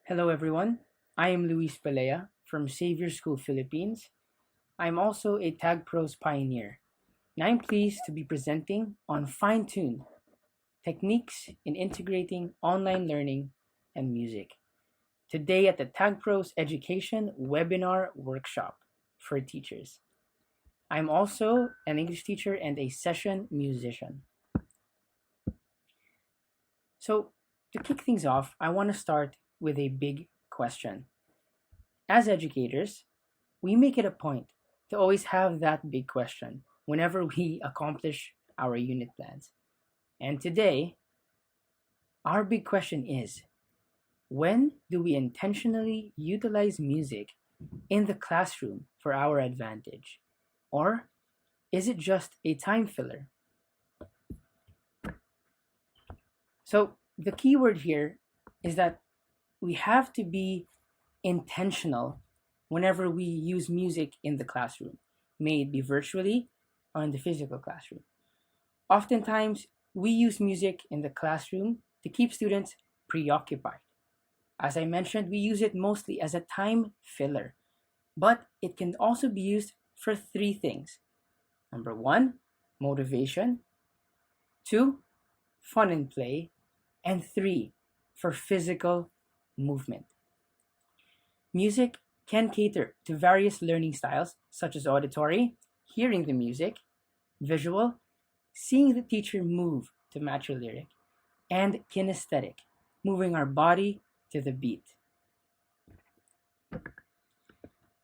Hello everyone, I am Luis Pelea from Xavier School, Philippines. I'm also a Tagpros Pioneer, and I'm pleased to be presenting on Fine-Tune, Techniques in Integrating Online Learning and Music, today at the Tagpros Education Webinar Workshop for teachers. I'm also an English teacher and a session musician. So, to kick things off, I want to start with a big question. As educators, we make it a point to always have that big question whenever we accomplish our unit plans. And today, our big question is, when do we intentionally utilize music in the classroom for our advantage? Or is it just a time filler? So, the key word here is that we have to be intentional whenever we use music in the classroom, may it be virtually or in the physical classroom. Oftentimes, we use music in the classroom to keep students preoccupied. As I mentioned, we use it mostly as a time filler, but it can also be used for three things. Number one, motivation. Two, fun and play. And three, for physical movement. Music can cater to various learning styles such as auditory, hearing the music, visual, seeing the teacher move to match a lyric, and kinesthetic, moving our body to the beat.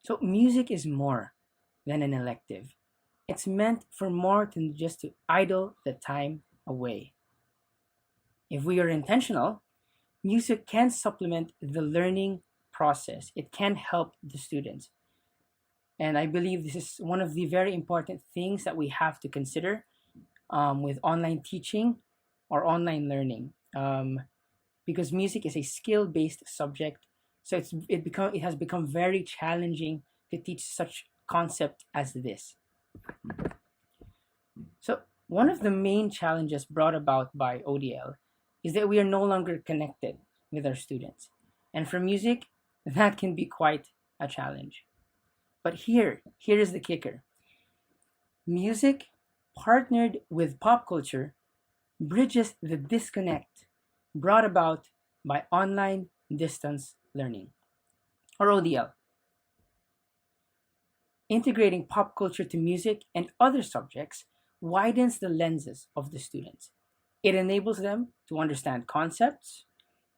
So music is more than an elective. It's meant for more than just to idle the time away. If we are intentional, music can supplement the learning process. It can help the students. And I believe this is one of the very important things that we have to consider with online teaching or online learning. Because music is a skill-based subject, so it has become very challenging to teach such concept as this. So one of the main challenges brought about by ODL is that we are no longer connected with our students. And for music, that can be quite a challenge. But here is the kicker. Music partnered with pop culture bridges the disconnect brought about by online distance learning, or ODL. Integrating pop culture to music and other subjects widens the lenses of the students. It enables them to understand concepts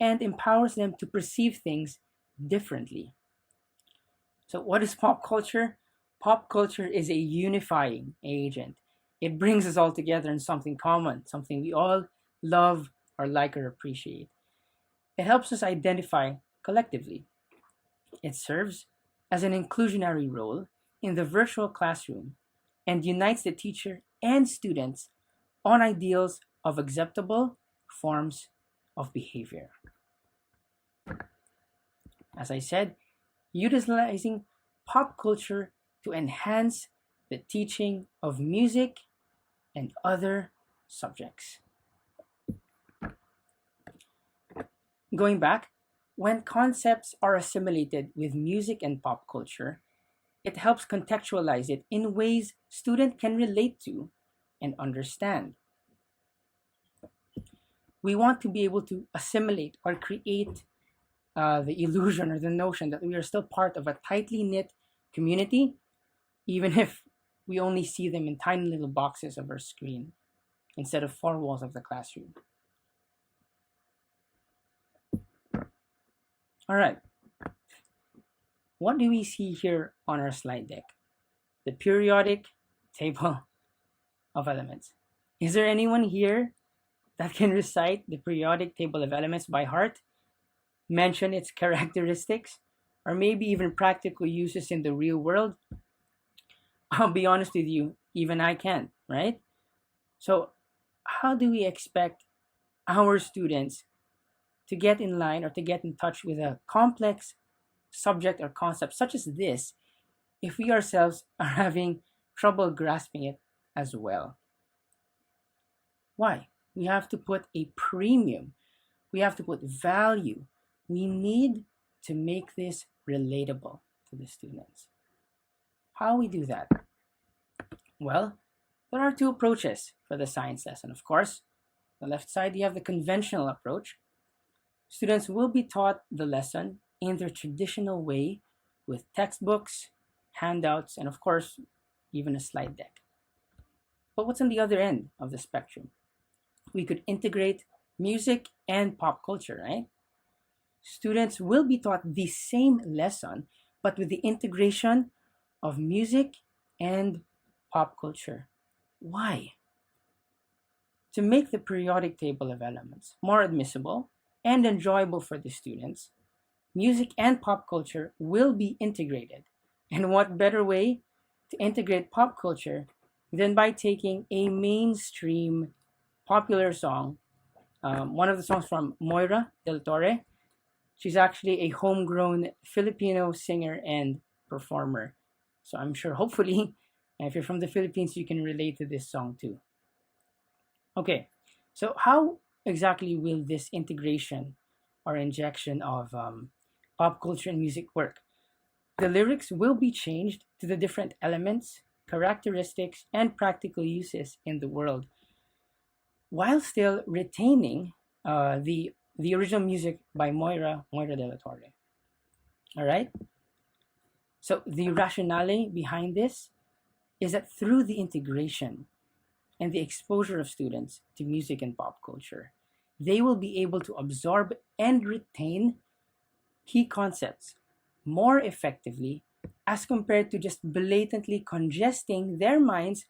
and empowers them to perceive things differently. So, what is pop culture? Pop culture is a unifying agent. It brings us all together in something common, something we all love or like or appreciate. It helps us identify collectively. It serves as an inclusionary role in the virtual classroom and unites the teacher and students on ideals of acceptable forms of behavior. As I said, utilizing pop culture to enhance the teaching of music and other subjects. Going back, when concepts are assimilated with music and pop culture, it helps contextualize it in ways students can relate to and understand. We want to be able to assimilate or create the illusion or the notion that we are still part of a tightly knit community, even if we only see them in tiny little boxes of our screen instead of four walls of the classroom. All right. What do we see here on our slide deck? The periodic table of elements. Is there anyone here that can recite the periodic table of elements by heart, mention its characteristics, or maybe even practical uses in the real world? I'll be honest with you, even I can't, right? So how do we expect our students to get in line or to get in touch with a complex subject or concept such as this if we ourselves are having trouble grasping it as well? Why? We have to put a premium. We have to put value. We need to make this relatable to the students. How we do that? Well, there are two approaches for the science lesson. Of course, on the left side, you have the conventional approach. Students will be taught the lesson in their traditional way with textbooks, handouts, and of course, even a slide deck. But what's on the other end of the spectrum? We could integrate music and pop culture, right? Students will be taught the same lesson, but with the integration of music and pop culture. Why? To make the periodic table of elements more admissible and enjoyable for the students, music and pop culture will be integrated. And what better way to integrate pop culture than by taking a mainstream popular song, one of the songs from Moira Del Torre. She's actually a homegrown Filipino singer and performer. So I'm sure, hopefully, if you're from the Philippines, you can relate to this song too. Okay, so how exactly will this integration or injection of pop culture and music work? The lyrics will be changed to the different elements, characteristics, and practical uses in the world, while still retaining the original music by Moira Del Torre. All right? So the rationale behind this is that through the integration and the exposure of students to music and pop culture, they will be able to absorb and retain key concepts more effectively as compared to just blatantly congesting their minds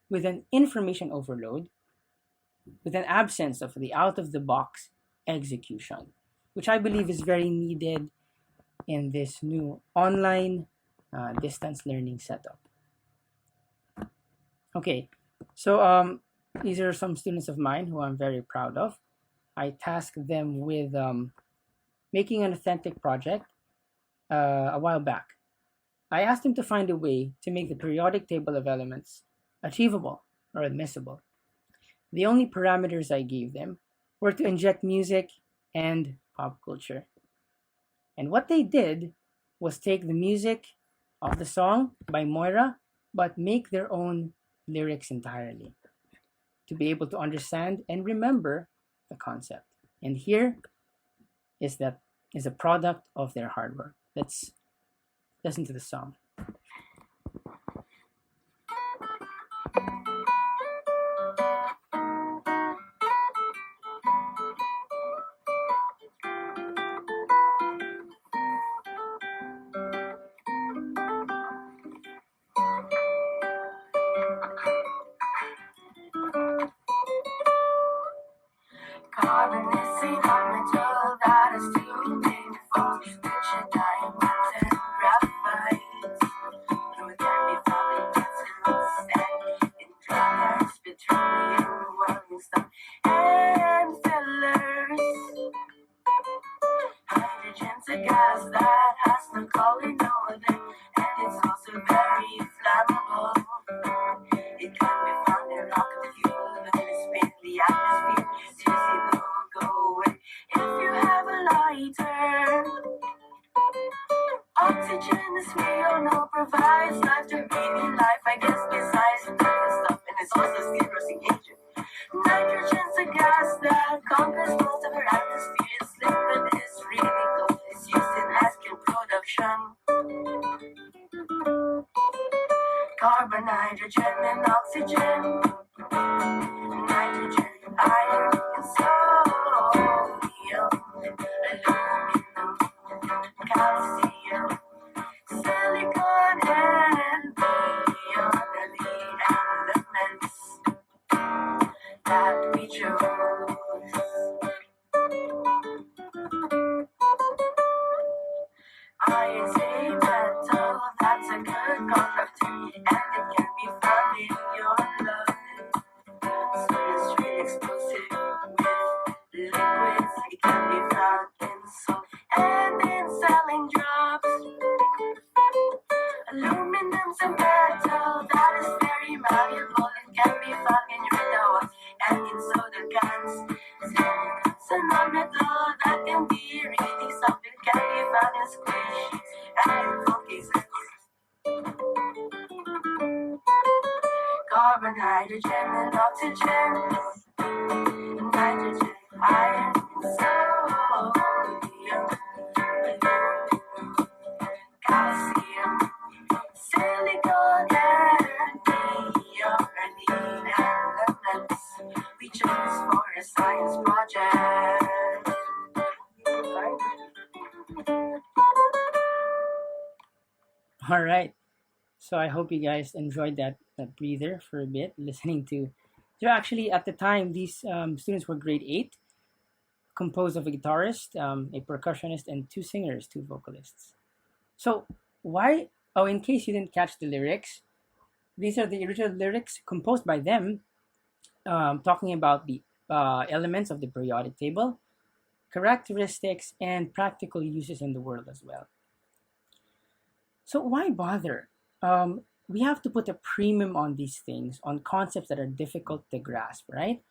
with an information overload, with an absence of the out-of-the-box execution, which I believe is very needed in this new online distance learning setup. Okay, so these are some students of mine who I'm very proud of. I tasked them with making an authentic project a while back. I asked them to find a way to make the periodic table of elements achievable or admissible. The only parameters I gave them were to inject music and pop culture. And what they did was take the music of the song by Moira, but make their own lyrics entirely to be able to understand and remember the concept. And here is a product of their hard work. Let's listen to the song. Carbon is a metal that is too big for rich diamonds and graphites. No, it can be found in metals and in dry ice, petroleum, welding stuff, and fillers. Hydrogen's a gas that has no color, no other, and it's also very flammable. It can be found in rocket fuel, but it's in the atmosphere. Seriously, don't go away if you have a lighter. Oxygen, as we all know, provides life to breathing life. I guess besides the stuff, and it's also still grossing agent. Nitrogen's a gas that conquers most of our atmosphere. It's liquid, it's really cold. It's used in ice cream production. Carbon, hydrogen, and oxygen. Nitrogen, iron, and sodium. Aluminum, calcium, silicon, and beyond the elements that we chose. Iron's a metal that's a good conductor, and it can be found in your blood. So it's really explosive with liquids. It can be found in salt and in saline drops. Aluminum's a metal that is very malleable. It can be found in your dough and in soda cans. Silicon's a non-metal that can be really soft. It can be values squishy, and focus. Carbon, hydrogen, and oxygen, nitrogen, iron, sodium, calcium, silicon, and neon, elements we chose for a science project. All right. So I hope you guys enjoyed that breather for a bit, listening to. So actually, at the time, these students were grade 8, composed of a guitarist, a percussionist, and 2 singers, 2 vocalists. So why? Oh, in case you didn't catch the lyrics, these are the original lyrics composed by them, talking about the elements of the periodic table, characteristics, and practical uses in the world as well. So why bother? We have to put a premium on these things, on concepts that are difficult to grasp, right?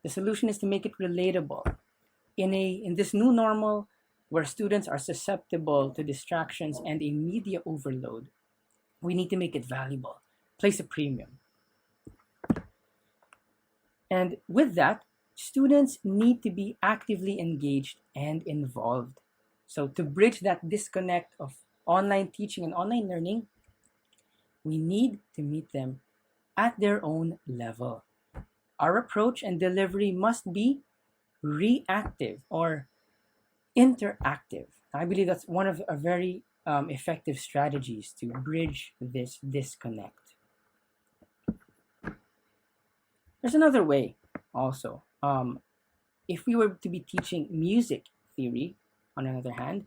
The solution is to make it relatable. In this new normal, where students are susceptible to distractions and a media overload, we need to make it valuable, place a premium. And with that, students need to be actively engaged and involved. So to bridge that disconnect of online teaching and online learning, we need to meet them at their own level. Our approach and delivery must be reactive or interactive. I believe that's one of a very effective strategies to bridge this disconnect. There's another way also. If we were to be teaching music theory, on the other hand,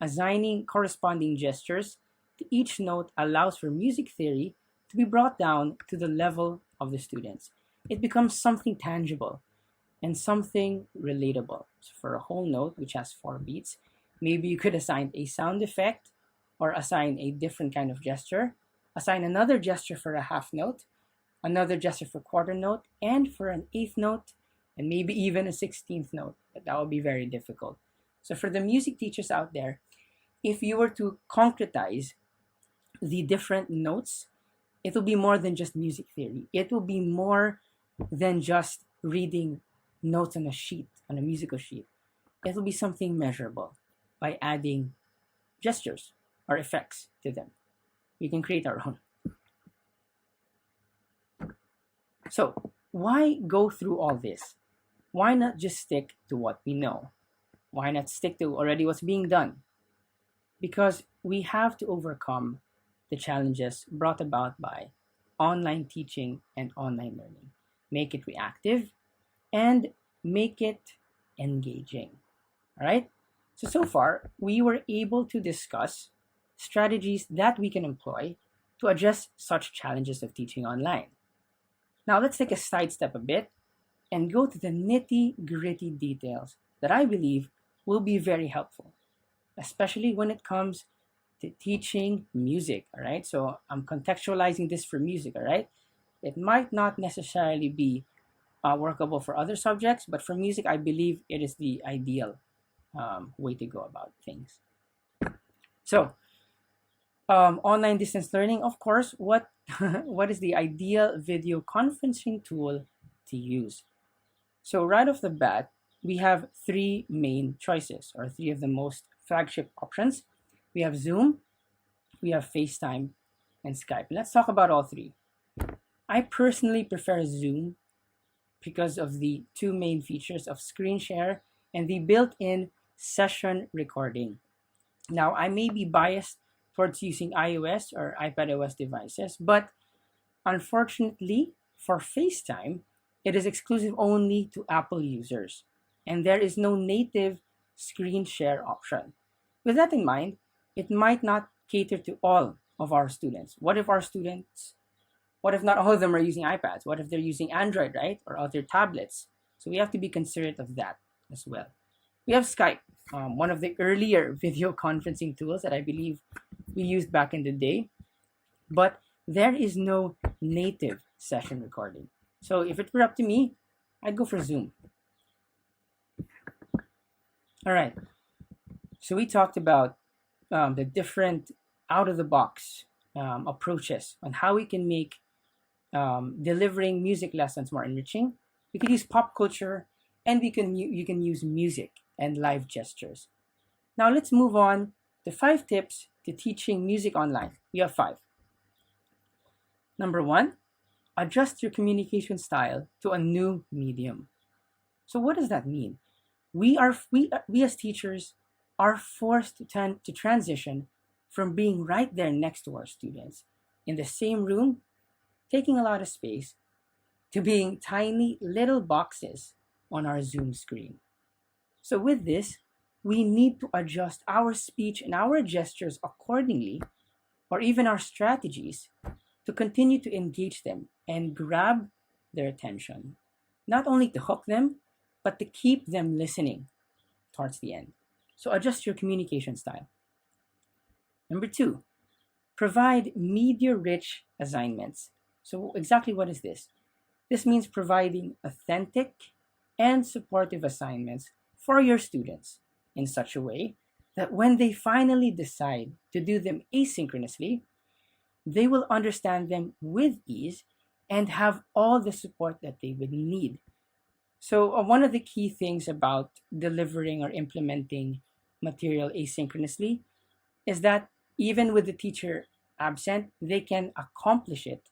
assigning corresponding gestures to each note allows for music theory to be brought down to the level of the students. It becomes something tangible and something relatable. So for a whole note, which has 4 beats, maybe you could assign a sound effect or assign a different kind of gesture, assign another gesture for a half note, another gesture for quarter note, and for an 8th note, and maybe even a 16th note. But that would be very difficult. So for the music teachers out there, if you were to concretize the different notes, it will be more than just music theory. It will be more than just reading notes on a sheet, on a musical sheet. It will be something measurable by adding gestures or effects to them. We can create our own. So why go through all this? Why not just stick to what we know? Why not stick to already what's being done? Because we have to overcome the challenges brought about by online teaching and online learning. Make it reactive and make it engaging. All right? So far, we were able to discuss strategies that we can employ to address such challenges of teaching online. Now, let's take a sidestep a bit and go to the nitty-gritty details that I believe will be very helpful, especially when it comes to teaching music, all right? So I'm contextualizing this for music, all right? It might not necessarily be workable for other subjects, but for music, I believe it is the ideal way to go about things. So, online distance learning, of course, what is the ideal video conferencing tool to use? So right off the bat, we have 3 main choices, or 3 of the most flagship options. We have Zoom, we have FaceTime, and Skype. Let's talk about all 3. I personally prefer Zoom because of the 2 main features of screen share and the built-in session recording. Now, I may be biased towards using iOS or iPadOS devices, but unfortunately for FaceTime, it is exclusive only to Apple users, and there is no native screen share option. With that in mind, it might not cater to all of our students. What if not all of them are using iPads? What if they're using Android, right? Or other tablets? So we have to be considerate of that as well. We have Skype, one of the earlier video conferencing tools that I believe we used back in the day, but there is no native session recording. So if it were up to me, I'd go for Zoom. All right. So we talked about the different out of the box approaches on how we can make delivering music lessons more enriching. We can use pop culture, and you can use music and live gestures. Now let's move on to 5 tips to teaching music online. We have 5. Number 1, adjust your communication style to a new medium. So what does that mean? We as teachers are forced to transition from being right there next to our students in the same room, taking a lot of space, to being tiny little boxes on our Zoom screen. So with this, we need to adjust our speech and our gestures accordingly, or even our strategies, to continue to engage them and grab their attention. Not only to hook them, but to keep them listening towards the end. So adjust your communication style. Number 2, provide media-rich assignments. So exactly what is this? This means providing authentic and supportive assignments for your students in such a way that when they finally decide to do them asynchronously, they will understand them with ease and have all the support that they would need. So one of the key things about delivering or implementing material asynchronously is that even with the teacher absent, they can accomplish it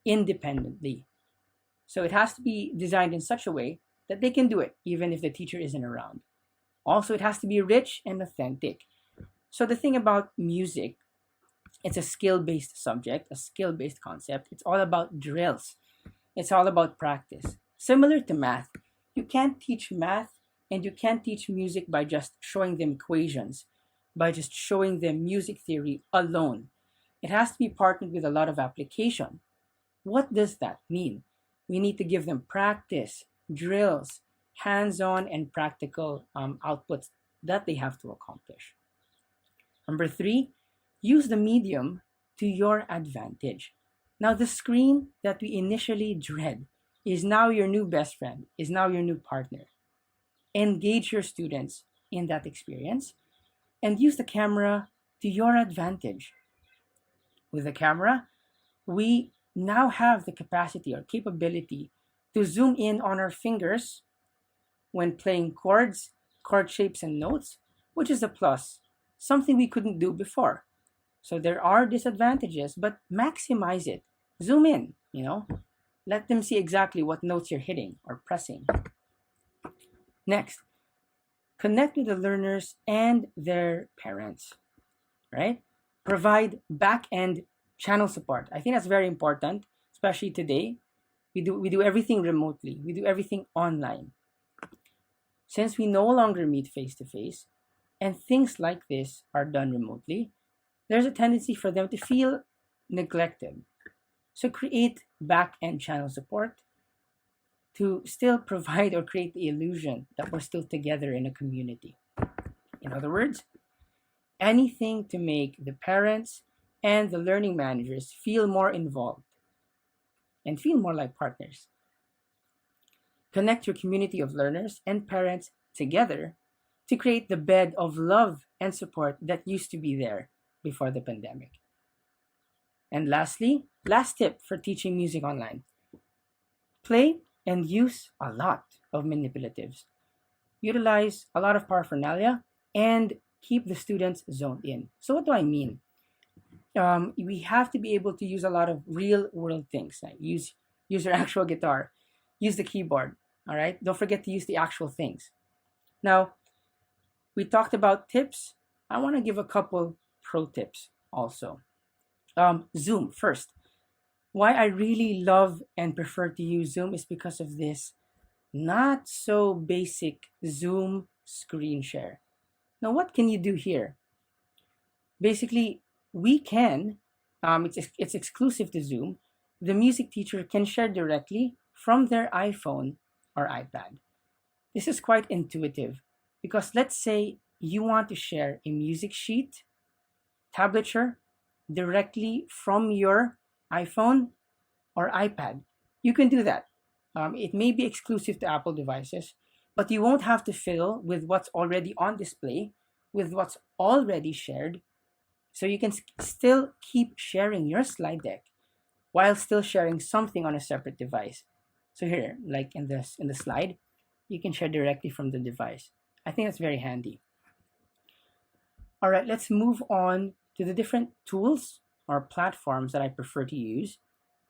independently. So it has to be designed in such a way that they can do it even if the teacher isn't around. Also, it has to be rich and authentic. So the thing about music, it's a skill-based subject, a skill-based concept. It's all about drills. It's all about practice. Similar to math, you can't teach math and you can't teach music by just showing them equations, by just showing them music theory alone. It has to be partnered with a lot of application. What does that mean? We need to give them practice, drills, hands-on and practical outputs that they have to accomplish. Number 3, use the medium to your advantage. Now, the screen that we initially dread is now your new best friend, is now your new partner. Engage your students in that experience and use the camera to your advantage. With the camera, we now have the capacity or capability to zoom in on our fingers when playing chords, chord shapes, and notes, which is a plus, something we couldn't do before. So there are disadvantages, but maximize it. Zoom in, let them see exactly what notes you're hitting or pressing. Next, connect with the learners and their parents, right? Provide back-end channel support. I think that's very important, especially today. We do everything remotely. We do everything online. Since we no longer meet face-to-face, and things like this are done remotely, there's a tendency for them to feel neglected. So create back-end channel support to still provide or create the illusion that we're still together in a community. In other words, anything to make the parents and the learning managers feel more involved and feel more like partners. Connect your community of learners and parents together to create the bed of love and support that used to be there before the pandemic. And lastly, last tip for teaching music online. Play and use a lot of manipulatives. Utilize a lot of paraphernalia and keep the students zoned in. So what do I mean? We have to be able to use a lot of real world things. Like use your actual guitar, use the keyboard, all right? Don't forget to use the actual things. Now, we talked about tips. I want to give a couple pro tips also. Zoom first. Why I really love and prefer to use Zoom is because of this not so basic Zoom screen share. Now, what can you do here? Basically, we can, it's exclusive to Zoom, the music teacher can share directly from their iPhone or iPad. This is quite intuitive because let's say you want to share a music sheet, tablature, directly from your iPhone or iPad. You can do that. It may be exclusive to Apple devices, but you won't have to fiddle with what's already on display with what's already shared, so you can still keep sharing your slide deck while still sharing something on a separate device. So here, like in the slide, you can share directly from the device. I think that's very handy. All right, let's move on to the different tools or platforms that I prefer to use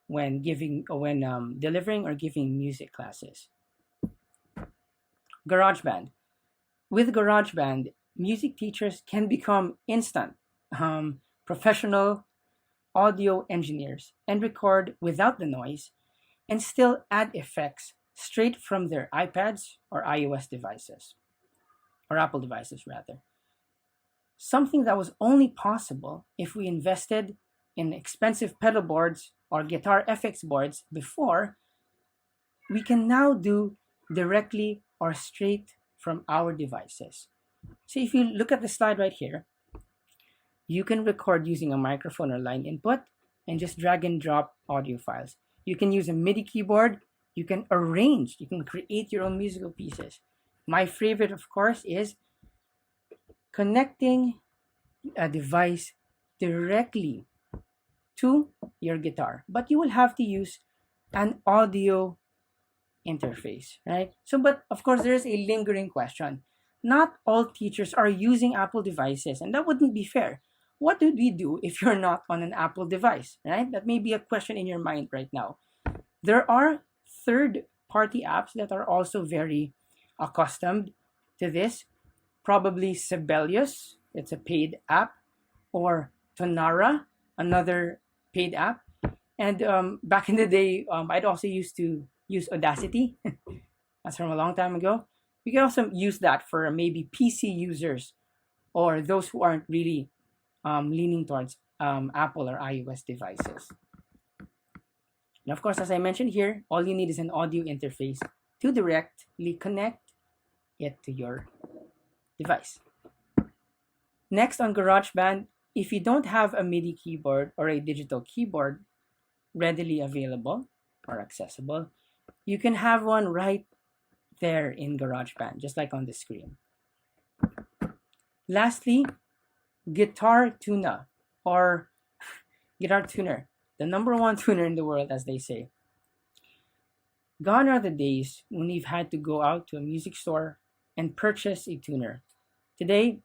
when delivering or giving music classes. Garageband. With Garageband, music teachers can become instant professional audio engineers and record without the noise and still add effects straight from their iPads or iOS devices, or Apple devices rather. Something that was only possible if we invested in expensive pedal boards or guitar FX boards before, we can now do directly or straight from our devices. So if you look at the slide right here, you can record using a microphone or line input and just drag and drop audio files. You can use a MIDI keyboard. You can arrange. You can create your own musical pieces. My favorite, of course, is connecting a device directly to your guitar. But you will have to use an audio interface, right? So, but of course, there is a lingering question. Not all teachers are using Apple devices, and that wouldn't be fair. What do we do if you're not on an Apple device, right? That may be a question in your mind right now. There are third-party apps that are also very accustomed to this. Probably Sibelius, it's a paid app, or Tonara, another paid app. And back in the day, I'd also used to use Audacity. That's from a long time ago. You can also use that for maybe PC users or those who aren't really leaning towards Apple or iOS devices. And of course, as I mentioned here, all you need is an audio interface to directly connect it to your device. Next on GarageBand, if you don't have a MIDI keyboard or a digital keyboard readily available or accessible, you can have one right there in GarageBand, just like on the screen. Lastly, Guitar Tuner, or Guitar Tuner, the #1 tuner in the world, as they say. Gone are the days when we've had to go out to a music store and purchase a tuner. Today,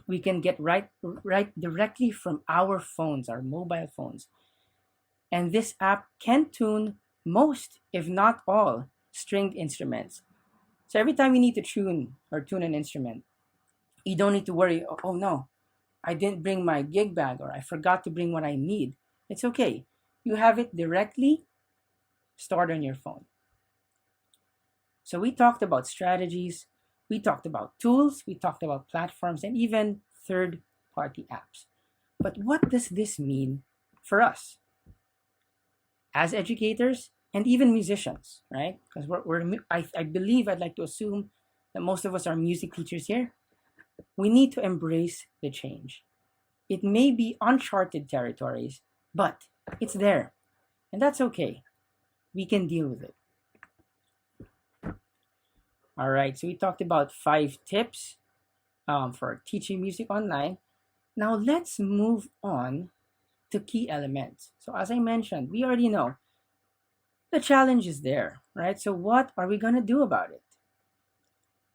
we can get right directly from our phones, our mobile phones. And this app can tune most, if not all, stringed instruments. So every time you need to tune an instrument, you don't need to worry, oh no, I didn't bring my gig bag, or I forgot to bring what I need. It's okay. You have it directly stored on your phone. So we talked about strategies, we talked about tools, we talked about platforms, and even third-party apps. But what does this mean for us as educators and even musicians, right? Because I believe, I'd like to assume that most of us are music teachers here. We need to embrace the change. It may be uncharted territories, but it's there, and that's okay. We can deal with it. All right, so we talked about 5 tips for teaching music online. Now let's move on to key elements. So as I mentioned, we already know the challenge is there, right? So what are we going to do about it?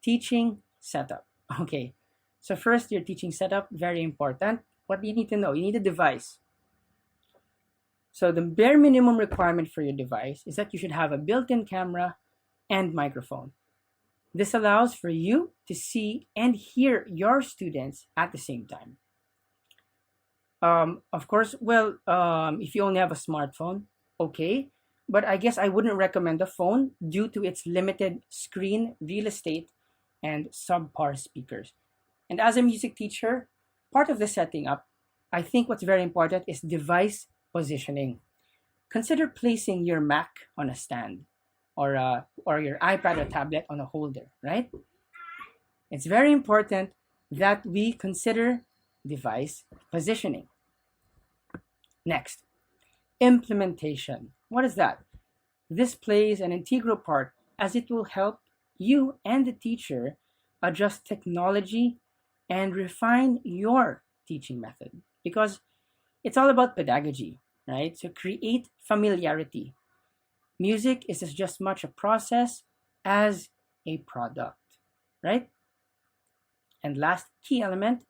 Teaching setup. Okay, so first, your teaching setup, very important. What do you need to know? You need a device. So the bare minimum requirement for your device is that you should have a built-in camera and microphone. This allows for you to see and hear your students at the same time. Of course, if you only have a smartphone, okay, but I guess I wouldn't recommend a phone due to its limited screen real estate and subpar speakers. And as a music teacher, part of the setting up, I think what's very important is device positioning. Consider placing your Mac on a stand, or your iPad or tablet on a holder, right? It's very important that we consider device positioning. Next, implementation. What is that? This plays an integral part, as it will help you and the teacher adjust technology and refine your teaching method, because it's all about pedagogy, right? So create familiarity. Music is as just much a process as a product, right? And last key element,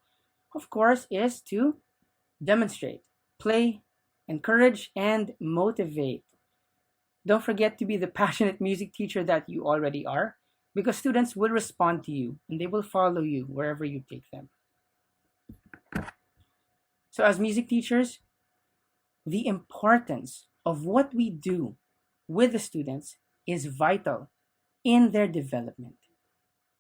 of course, is to demonstrate, play, encourage, and motivate. Don't forget to be the passionate music teacher that you already are, because students will respond to you and they will follow you wherever you take them. So, as music teachers, the importance of what we do with the students is vital in their development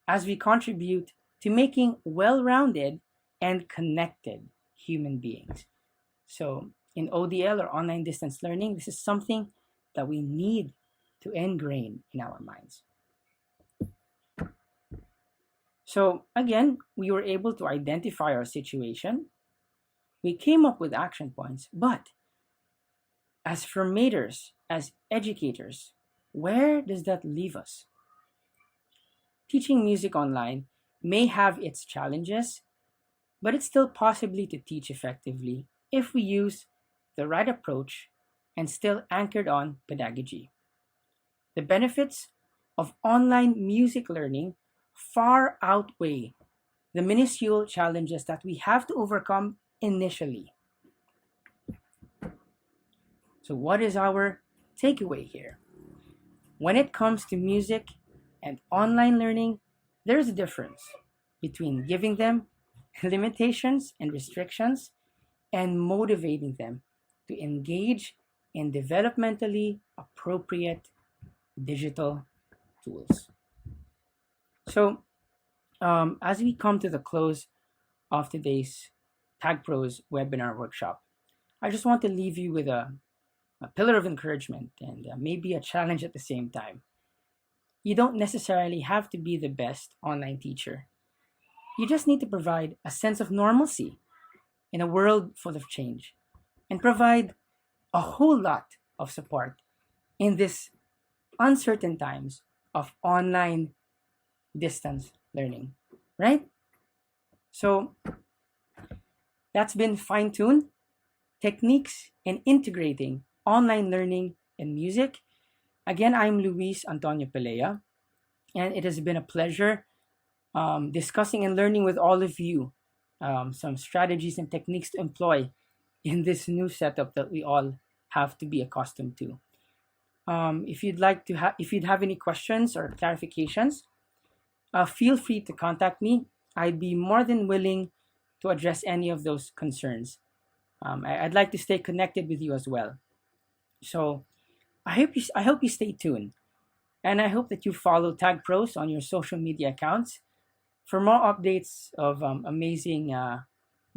as we contribute to making well rounded and connected human beings. So, in ODL or online distance learning, this is something that we need to ingrain in our minds. So, again, we were able to identify our situation. We came up with action points, but as formators, as educators, where does that leave us? Teaching music online may have its challenges, but it's still possibly to teach effectively if we use the right approach and still anchored on pedagogy. The benefits of online music learning far outweigh the minuscule challenges that we have to overcome initially. So, what is our takeaway here? When it comes to music and online learning, there's a difference between giving them limitations and restrictions and motivating them to engage in developmentally appropriate digital tools. So, as we come to the close of today's Tagpros webinar workshop, I just want to leave you with a pillar of encouragement and maybe a challenge at the same time. You don't necessarily have to be the best online teacher. You just need to provide a sense of normalcy in a world full of change and provide a whole lot of support in this uncertain times of online distance learning, right? So that's been Fine Tune Techniques in Integrating Online Learning and Music. Again, I'm Luis Antonio Pelea, and it has been a pleasure discussing and learning with all of you some strategies and techniques to employ in this new setup that we all have to be accustomed to. If you'd have any questions or clarifications, feel free to contact me. I'd be more than willing to address any of those concerns. I'd like to stay connected with you as well. So I hope you stay tuned, and I hope that you follow Tagpros on your social media accounts for more updates of amazing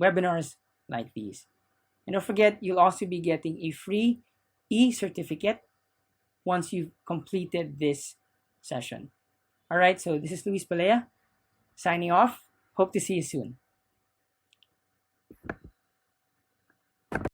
webinars like these. And don't forget, you'll also be getting a free e-certificate once you've completed this session. All right, so this is Luis Pelea signing off. Hope to see you soon.